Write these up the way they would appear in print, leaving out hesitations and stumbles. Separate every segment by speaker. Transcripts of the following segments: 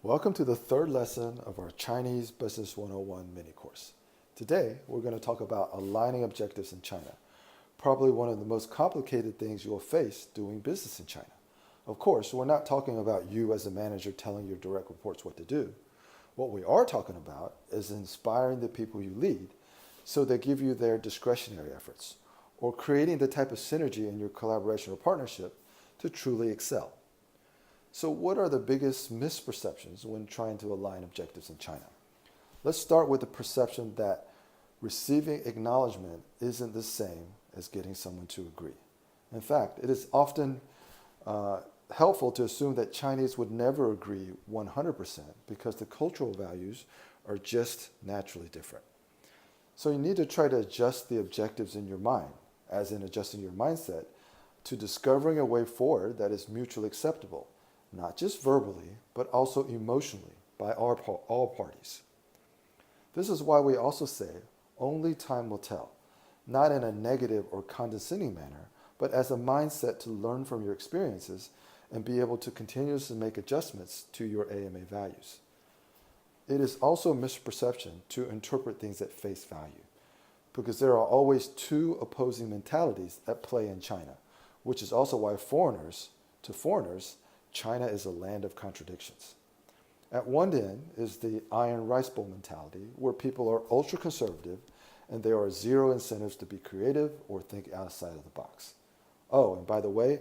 Speaker 1: Welcome to the third lesson of our Chinese Business 101 mini course. Today, we're going to talk about aligning objectives in China, probably one of the most complicated things you'll face doing business in China. Of course, we're not talking about you as a manager telling your direct reports what to do. What we are talking about is inspiring the people you lead so they give you their discretionary efforts, or creating the type of synergy in your collaboration or partnership to truly excel. So what are the biggest misperceptions when trying to align objectives in China? Let's start with the perception that receiving acknowledgement isn't the same as getting someone to agree. In fact, it is often helpful to assume that Chinese would never agree 100% because the cultural values are just naturally different. So you need to try to adjust the objectives in your mind, as in adjusting your mindset, to discovering a way forward that is mutually acceptable, not just verbally, but also emotionally by all parties. This is why we also say, only time will tell, not in a negative or condescending manner, but as a mindset to learn from your experiences and be able to continuously make adjustments to your AMA values. It is also a misperception to interpret things at face value, because there are always two opposing mentalities at play in China, which is also why to foreigners, China is a land of contradictions. At one end is the iron rice bowl mentality, where people are ultra-conservative and there are zero incentives to be creative or think outside of the box. Oh, and by the way,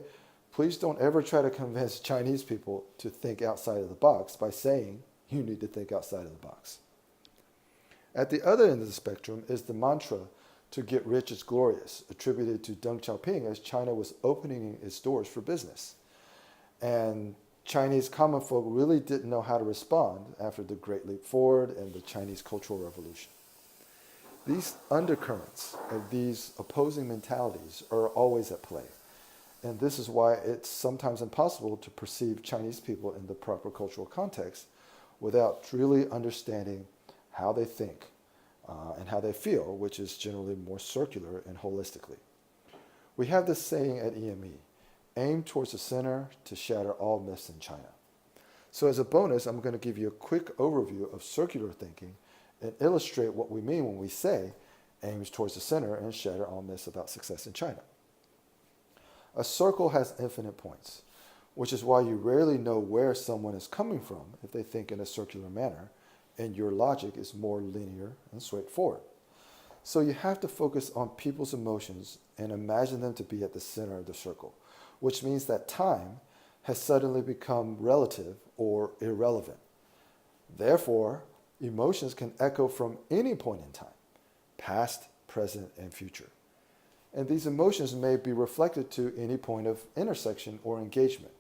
Speaker 1: please don't ever try to convince Chinese people to think outside of the box by saying you need to think outside of the box. At the other end of the spectrum is the mantra, to get rich is glorious, attributed to Deng Xiaoping as China was opening its doors for business. And Chinese common folk really didn't know how to respond after the Great Leap Forward and the Chinese Cultural Revolution. These undercurrents of these opposing mentalities are always at play. And this is why it's sometimes impossible to perceive Chinese people in the proper cultural context without really understanding how they think and how they feel, which is generally more circular and holistically. We have this saying at EME, aim towards the center to shatter all myths in China. So as a bonus, I'm going to give you a quick overview of circular thinking and illustrate what we mean when we say aims towards the center and shatter all myths about success in China. A circle has infinite points, which is why you rarely know where someone is coming from if they think in a circular manner, and your logic is more linear and straightforward. So you have to focus on people's emotions and imagine them to be at the center of the circle, which means that time has suddenly become relative or irrelevant. Therefore, emotions can echo from any point in time, past, present, and future. And these emotions may be reflected to any point of intersection or engagement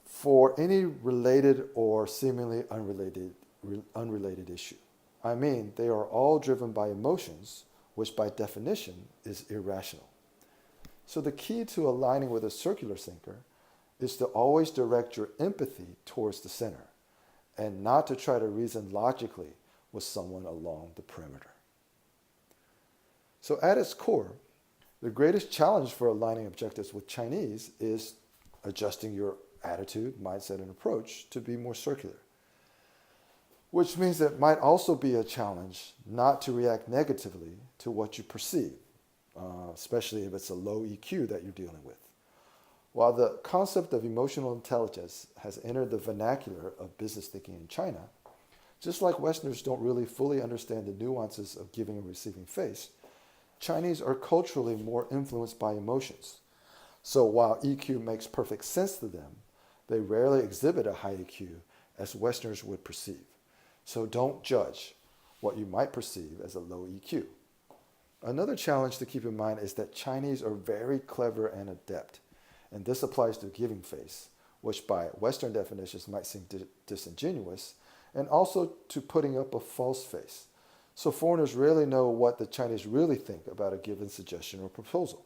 Speaker 1: for any related or seemingly unrelated issue. I mean, they are all driven by emotions, which by definition is irrational. So the key to aligning with a circular thinker is to always direct your empathy towards the center and not to try to reason logically with someone along the perimeter. So at its core, the greatest challenge for aligning objectives with Chinese is adjusting your attitude, mindset, and approach to be more circular, which means it might also be a challenge not to react negatively to what you perceive, especially if it's a low EQ that you're dealing with. While the concept of emotional intelligence has entered the vernacular of business thinking in China, just like Westerners don't really fully understand the nuances of giving and receiving face, Chinese are culturally more influenced by emotions. So while EQ makes perfect sense to them, they rarely exhibit a high EQ as Westerners would perceive. So don't judge what you might perceive as a low EQ. Another challenge to keep in mind is that Chinese are very clever and adept, and this applies to giving face, which by Western definitions might seem disingenuous, and also to putting up a false face. So foreigners rarely know what the Chinese really think about a given suggestion or proposal.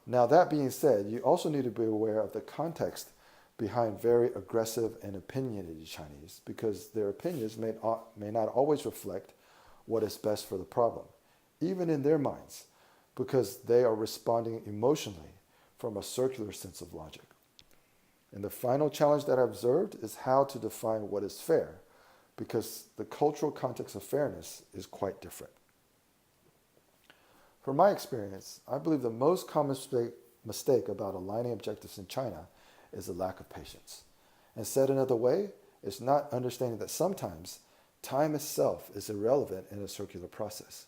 Speaker 1: Now that being said, you also need to be aware of the context behind very aggressive and opinionated Chinese, because their opinions may not always reflect what is best for the problem, even in their minds, because they are responding emotionally from a circular sense of logic. And the final challenge that I observed is how to define what is fair, because the cultural context of fairness is quite different. From my experience, I believe the most common mistake about aligning objectives in China is a lack of patience. And said another way, it's not understanding that sometimes time itself is irrelevant in a circular process.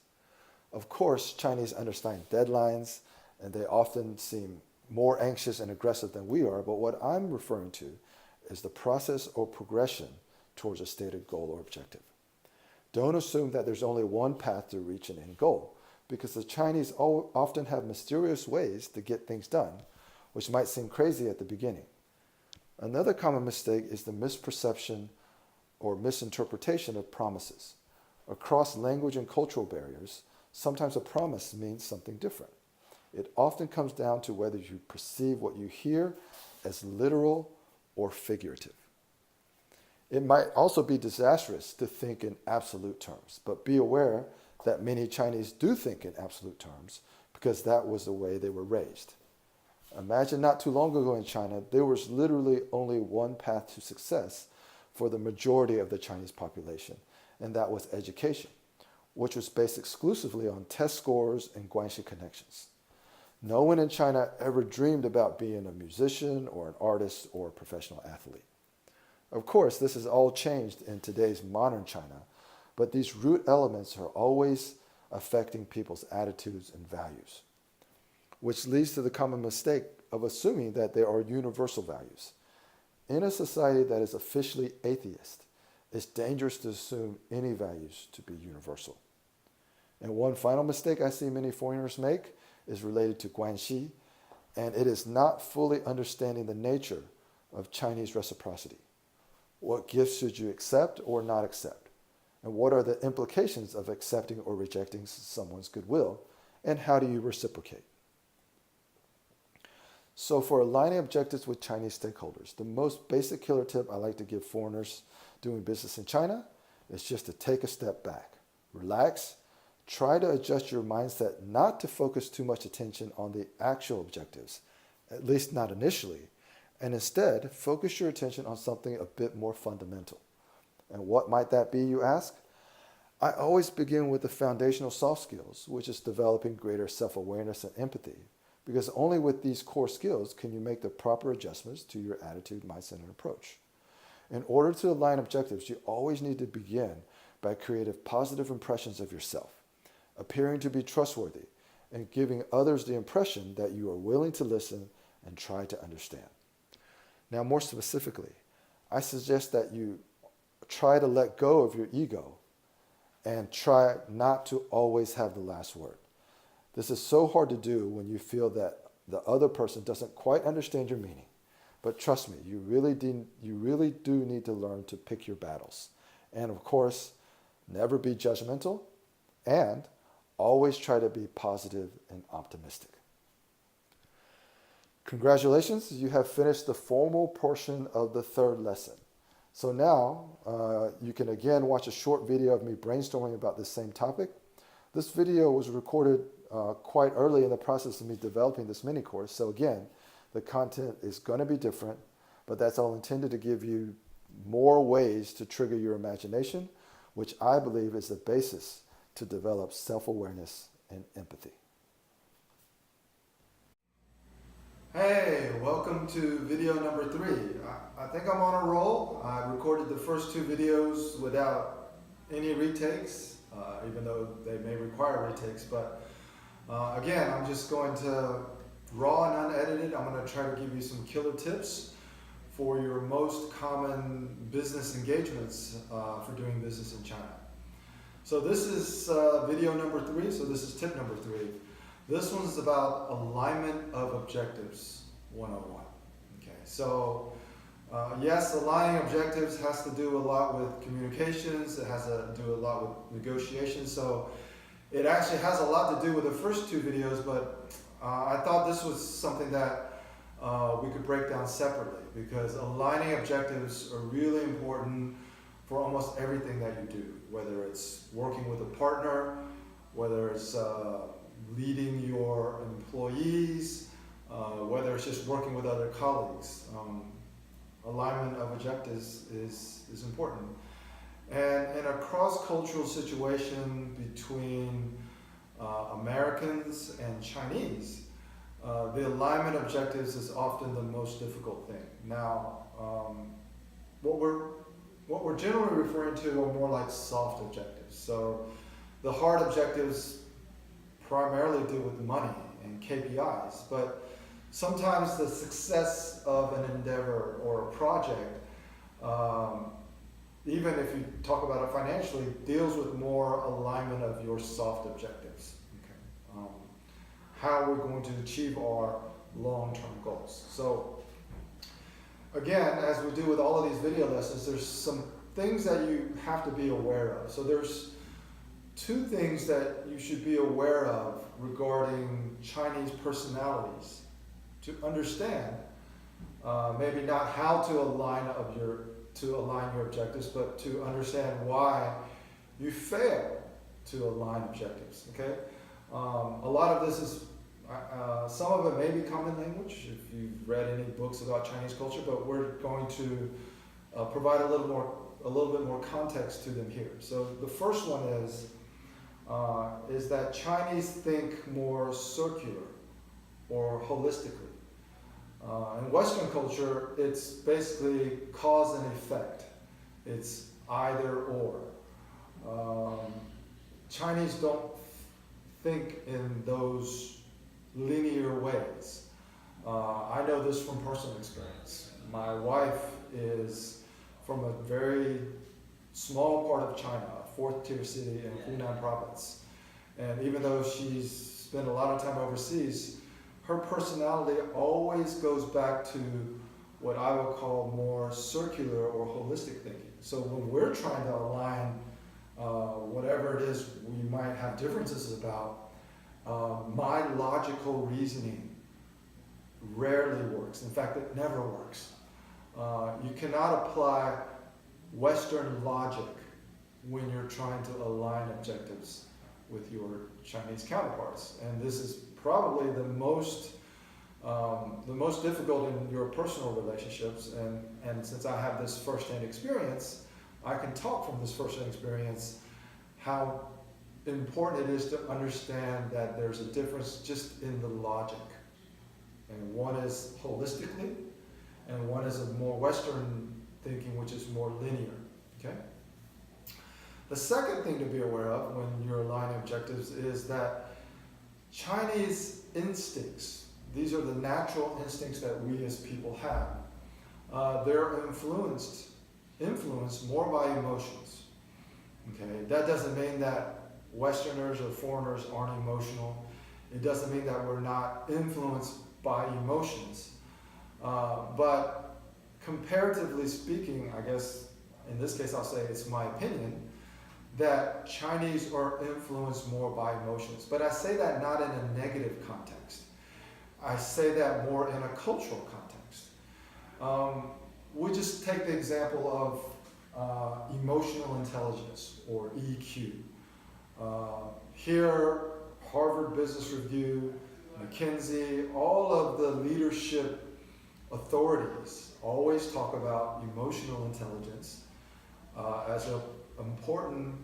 Speaker 1: Of course, Chinese understand deadlines, and they often seem more anxious and aggressive than we are, but what I'm referring to is the process or progression towards a stated goal or objective. Don't assume that there's only one path to reach an end goal, because the Chinese often have mysterious ways to get things done, which might seem crazy at the beginning. Another common mistake is the misperception or misinterpretation of promises. Across language and cultural barriers, sometimes a promise means something different. It often comes down to whether you perceive what you hear as literal or figurative. It might also be disastrous to think in absolute terms, but be aware that many Chinese do think in absolute terms because that was the way they were raised. Imagine not too long ago in China, there was literally only one path to success for the majority of the Chinese population, and that was education, which was based exclusively on test scores and guanxi connections. No one in China ever dreamed about being a musician or an artist or a professional athlete. Of course, this has all changed in today's modern China, but these root elements are always affecting people's attitudes and values, which leads to the common mistake of assuming that there are universal values. In a society that is officially atheist, it's dangerous to assume any values to be universal. And one final mistake I see many foreigners make is related to guanxi, and it is not fully understanding the nature of Chinese reciprocity. What gifts should you accept or not accept? And what are the implications of accepting or rejecting someone's goodwill? And how do you reciprocate? So for aligning objectives with Chinese stakeholders, the most basic killer tip I like to give foreigners doing business in China is just to take a step back, relax, try to adjust your mindset not to focus too much attention on the actual objectives, at least not initially, and instead focus your attention on something a bit more fundamental. And what might that be, you ask? I always begin with the foundational soft skills, which is developing greater self-awareness and empathy, because only with these core skills can you make the proper adjustments to your attitude, mindset, and approach. In order to align objectives, you always need to begin by creating positive impressions of yourself, appearing to be trustworthy, and giving others the impression that you are willing to listen and try to understand. Now, more specifically, I suggest that you try to let go of your ego and try not to always have the last word. This is so hard to do when you feel that the other person doesn't quite understand your meaning. But trust me, you really do need to learn to pick your battles. And of course, never be judgmental, and always try to be positive and optimistic. Congratulations, you have finished the formal portion of the third lesson. So now you can again watch a short video of me brainstorming about this same topic. This video was recorded quite early in the process of me developing this mini course. So again, the content is going to be different, but that's all intended to give you more ways to trigger your imagination, which I believe is the basis to develop self-awareness and empathy. Hey, welcome to video number 3. I think I'm on a roll. I recorded the first 2 videos without any retakes, even though they may require retakes. But again, I'm just going to raw and unedited. I'm going to try to give you some killer tips for your most common business engagements for doing business in China. So this is video number 3, so this is tip number 3. This one's about alignment of objectives 101. Okay, so yes, aligning objectives has to do a lot with communications. It has to do a lot with negotiations. So it actually has a lot to do with the first 2 videos, but I thought this was something that we could break down separately, because aligning objectives are really important for almost everything that you do, whether it's working with a partner, whether it's leading your employees, whether it's just working with other colleagues. alignment of objectives is important. And in a cross-cultural situation between Americans and Chinese, the alignment of objectives is often the most difficult thing. Now, what we're generally referring to are more like soft objectives. So the hard objectives primarily deal with money and KPIs, but sometimes the success of an endeavor or a project, even if you talk about it financially, deals with more alignment of your soft objectives. Okay? How we're going to achieve our long-term goals. So again, as we do with all of these video lessons, there's some things that you have to be aware of. So there's two things that you should be aware of regarding Chinese personalities to understand, maybe not how to align your objectives, but to understand why you fail to align objectives. Okay, a lot of this is some of it may be common language if you've read any books about Chinese culture, but we're going to provide a little bit more context to them here. So the first one is that Chinese think more circular or holistically. In Western culture, it's basically cause and effect. It's either or. Chinese don't think in those linear ways. I know this from personal experience. My wife is from a very small part of China, a fourth-tier city in Hunan province. And even though she's spent a lot of time overseas, her personality always goes back to what I would call more circular or holistic thinking. So when we're trying to align whatever it is we might have differences about, my logical reasoning rarely works. In fact, it never works. You cannot apply Western logic when you're trying to align objectives with your Chinese counterparts. And this is probably the most difficult in your personal relationships. And since I have this firsthand experience, I can talk from this firsthand experience how important it is to understand that there's a difference just in the logic. And one is holistically, and one is a more Western thinking, which is more linear. Okay? The second thing to be aware of when you're aligning objectives is that Chinese instincts, these are the natural instincts that we as people have, they're influenced more by emotions. Okay? That doesn't mean that Westerners or foreigners aren't emotional. It doesn't mean that we're not influenced by emotions. But comparatively speaking, I guess in this case I'll say it's my opinion, that Chinese are influenced more by emotions. But I say that not in a negative context. I say that more in a cultural context. We just take the example of emotional intelligence, or EQ. Here, Harvard Business Review, McKinsey, all of the leadership authorities always talk about emotional intelligence as an important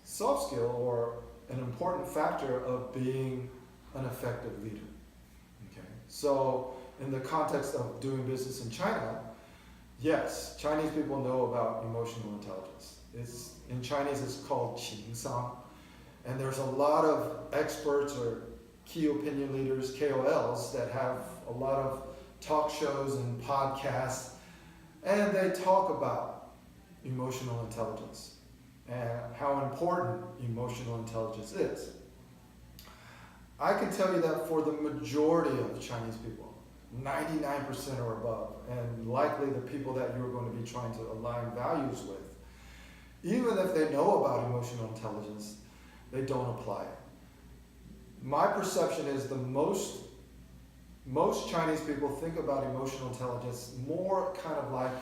Speaker 1: soft skill or an important factor of being an effective leader. Okay. So in the context of doing business in China, yes, Chinese people know about emotional intelligence. In Chinese it's called qing sang, and there's a lot of experts or key opinion leaders, KOLs, that have a lot of talk shows and podcasts, and they talk about emotional intelligence and how important emotional intelligence is. I can tell you that for the majority of Chinese people, 99% or above, and likely the people that you're going to be trying to align values with, even if they know about emotional intelligence, they don't apply it. My perception is most Chinese people think about emotional intelligence more kind of like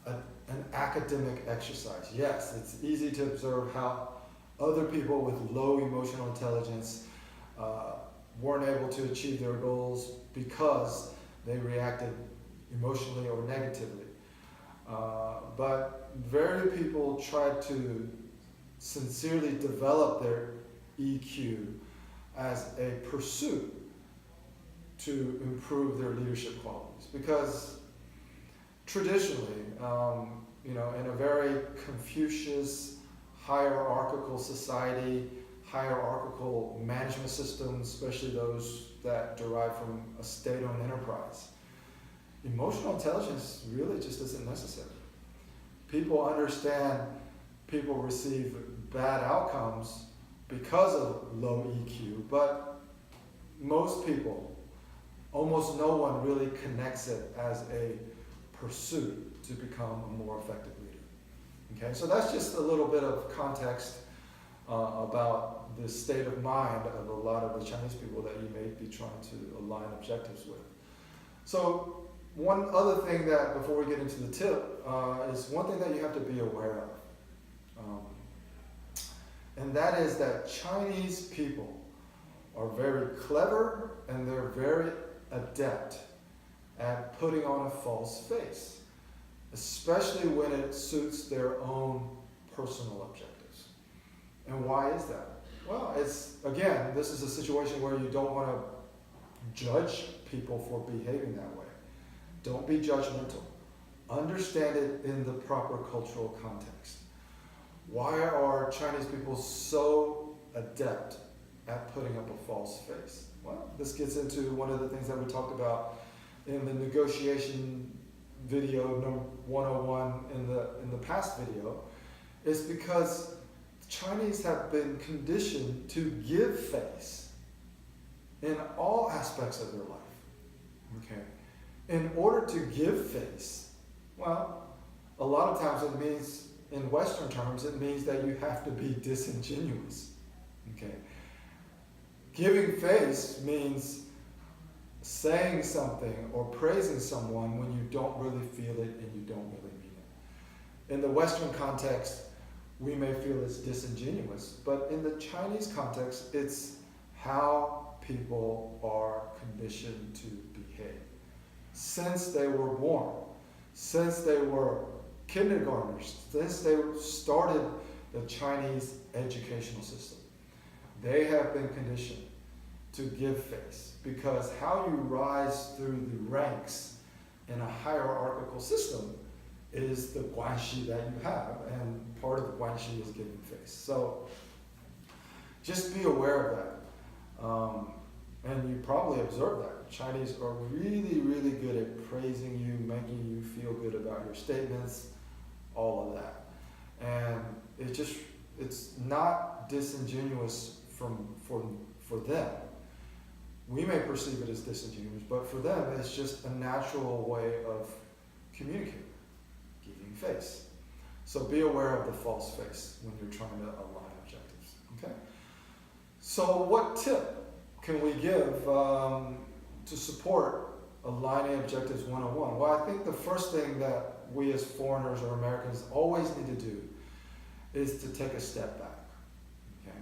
Speaker 1: an academic exercise. Yes, it's easy to observe how other people with low emotional intelligence weren't able to achieve their goals because they reacted emotionally or negatively. But very people try to sincerely develop their EQ as a pursuit to improve their leadership qualities. Because traditionally, in a very Confucius, hierarchical society, hierarchical management systems, especially those that derive from a state-owned enterprise, emotional intelligence really just isn't necessary. People understand people receive bad outcomes because of low EQ, but most people, almost no one really connects it as a pursuit to become a more effective leader. Okay, so that's just a little bit of context about the state of mind of a lot of the Chinese people that you may be trying to align objectives with. So one other thing that, before we get into the tip, is one thing that you have to be aware of. And that is that Chinese people are very clever and they're very adept at putting on a false face, especially when it suits their own personal objectives. And why is that? Well, again, this is a situation where you don't want to judge people for behaving that way. Don't be judgmental. Understand it in the proper cultural context. Why are Chinese people so adept at putting up a false face? Well, this gets into one of the things that we talked about in the negotiation video number 101 in the past video, is because Chinese have been conditioned to give face in all aspects of their life. Okay. In order to give face, well, a lot of times it means, in Western terms, it means that you have to be disingenuous. Okay. Giving face means saying something or praising someone when you don't really feel it and you don't really mean it. In the Western context, we may feel it's disingenuous, but in the Chinese context, it's how people are conditioned to behave. Since they were born, since they were kindergartners, since they started the Chinese educational system, they have been conditioned to give face, because how you rise through the ranks in a hierarchical system is the guanxi that you have, and part of the guanxi is giving face. So just be aware of that. And you probably observe that. Chinese are really, really good at praising you, making you feel good about your statements, all of that. And it's not disingenuous for them. We may perceive it as disingenuous, but for them it's just a natural way of communicating, giving face. So be aware of the false face when you're trying to align objectives. Okay? So what tip can we give to support aligning objectives 101? Well, I think the first thing that we as foreigners or Americans always need to do is to take a step back. Okay?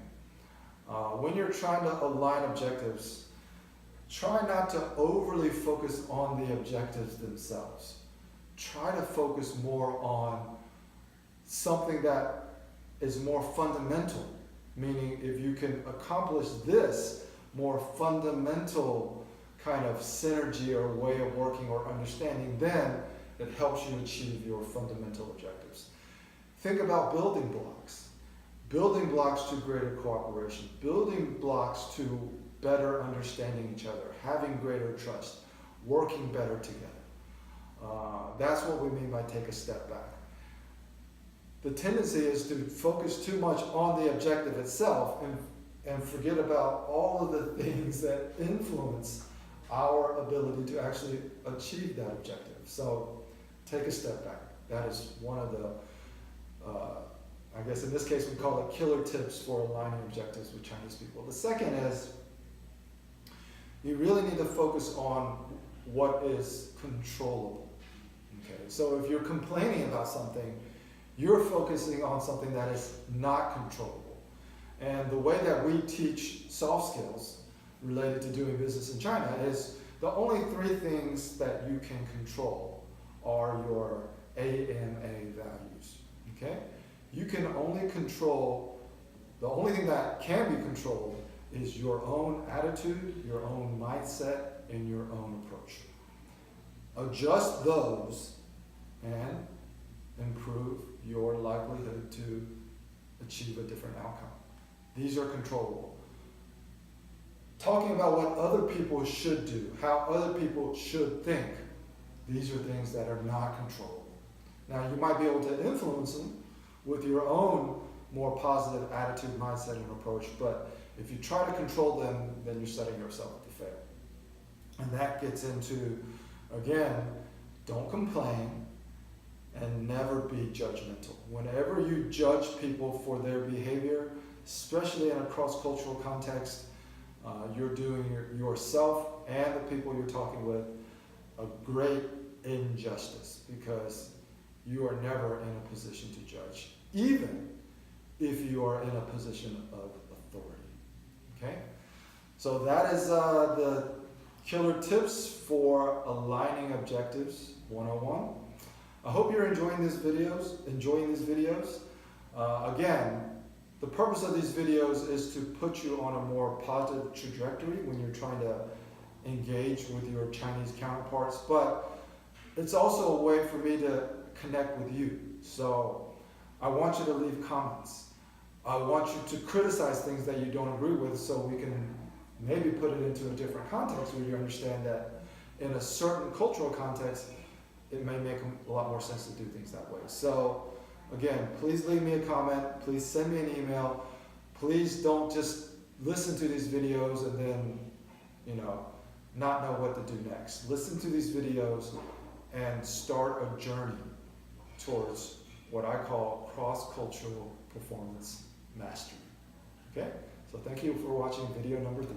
Speaker 1: When you're trying to align objectives, try not to overly focus on the objectives themselves. Try to focus more on something that is more fundamental, meaning if you can accomplish this more fundamental kind of synergy or way of working or understanding, then it helps you achieve your fundamental objectives. Think about building blocks. Building blocks to greater cooperation. Building blocks to better understanding each other, having greater trust, working better together. That's what we mean by take a step back. The tendency is to focus too much on the objective itself and forget about all of the things that influence our ability to actually achieve that objective. So take a step back. That is one of the, I guess in this case we call it killer tips for aligning objectives with Chinese people. The second is you really need to focus on what is controllable. Okay, so if you're complaining about something, you're focusing on something that is not controllable. And the way that we teach soft skills related to doing business in China is the only three things that you can control are your AMA values. Okay? You can only control, the only thing that can be controlled is your own attitude, your own mindset, and your own approach. Adjust those and improve your likelihood to achieve a different outcome. These are controllable. Talking about what other people should do, how other people should think, these are things that are not controllable. Now, you might be able to influence them with your own more positive attitude, mindset, and approach, but if you try to control them, then you're setting yourself up to fail. And that gets into, again, don't complain and never be judgmental. Whenever you judge people for their behavior, especially in a cross-cultural context, you're doing yourself and the people you're talking with a great injustice, because you are never in a position to judge, even if you are in a position of authority. Okay? So that is the killer tips for aligning objectives 101. I hope you're enjoying these videos. Again, the purpose of these videos is to put you on a more positive trajectory when you're trying to engage with your Chinese counterparts, but it's also a way for me to connect with you. So I want you to leave comments. I want you to criticize things that you don't agree with, so we can maybe put it into a different context where you understand that in a certain cultural context, it may make a lot more sense to do things that way. So again, please leave me a comment. Please send me an email. Please don't just listen to these videos and then, not know what to do next. Listen to these videos and start a journey towards what I call cross-cultural performance mastery. Okay? So thank you for watching video number 3.